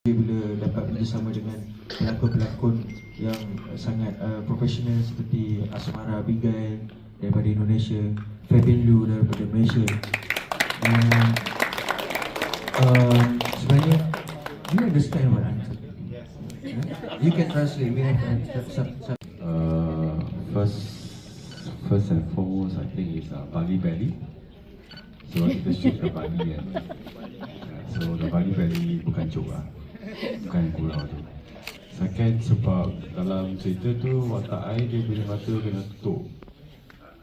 bila dapat bersama dengan pelakon-pelakon yang sangat profesional seperti Asmara Abigail daripada Indonesia, Fabian Loo daripada Malaysia. Sebenarnya, do you understand what I'm saying? You can translate. We have some. First and foremost, I think is Bali Belly. So kita shoot the Bali kan. So the Bali Belly bukan joke lah, bukan gurau tu. Second, sebab dalam cerita tu watak I dia bila mata kena tutup.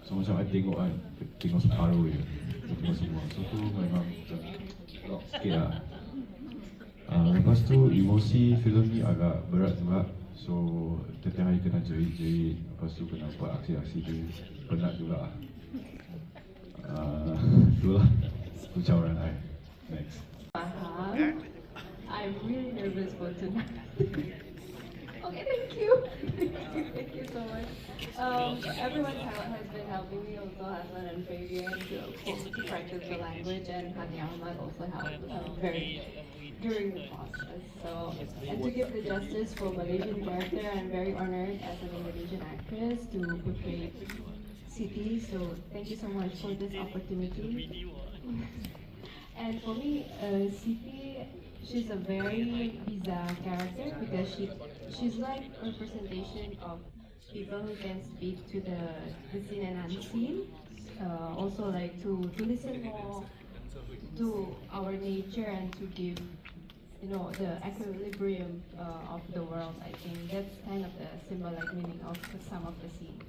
So macam I tengok kan, tengok separuh je, tengok semua. So tu memang macam lock sikit lah. Lepas tu emosi filem ni agak berat juga. So setiap hari kena jerit-jerit, lepas tu kena buat aksi-aksi dia, penat juga lah. Itulah ucapan I. Next. I'm really nervous for tonight. Okay, thank you. Thank you so much. Everyone has been helping me, also Hazman and Fabian, to practice the language, and Ahmad also helped very during the process. So, and to give the justice for Malaysian character, I'm very honored as an Indonesian actress to portray Siti. So, thank you so much for this opportunity. And for me, Siti, she's a very bizarre character because she's like a representation of people who can speak to the seen and unseen. Also like to listen more to our nature and to give, you know, the equilibrium of the world. I think that's kind of the symbolic meaning of some of the scenes.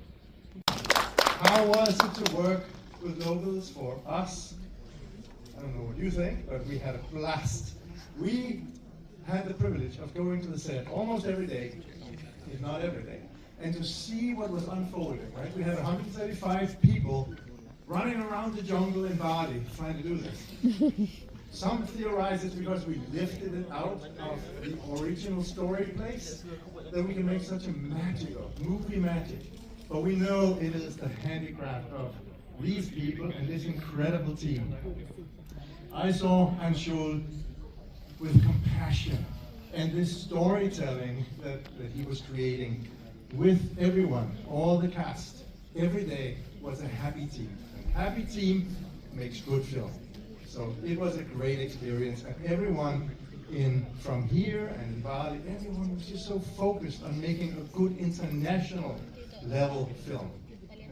How was it to work with locals for us? I don't know what you think, but we had a blast. We had the privilege of going to the set almost every day, if not every day, and to see what was unfolding, right? We had 135 people running around the jungle in Bali trying to do this. Some theorize it's because we lifted it out of the original story place that we can make such a magical, movie magic. But we know it is the handicraft of these people and this incredible team. I saw Anshul with compassion and this storytelling that he was creating with everyone, all the cast, every day was a happy team. A happy team makes good film. So it was a great experience, and everyone from here and in Bali, everyone was just so focused on making a good international level film.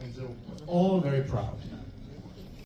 And so we're all very proud.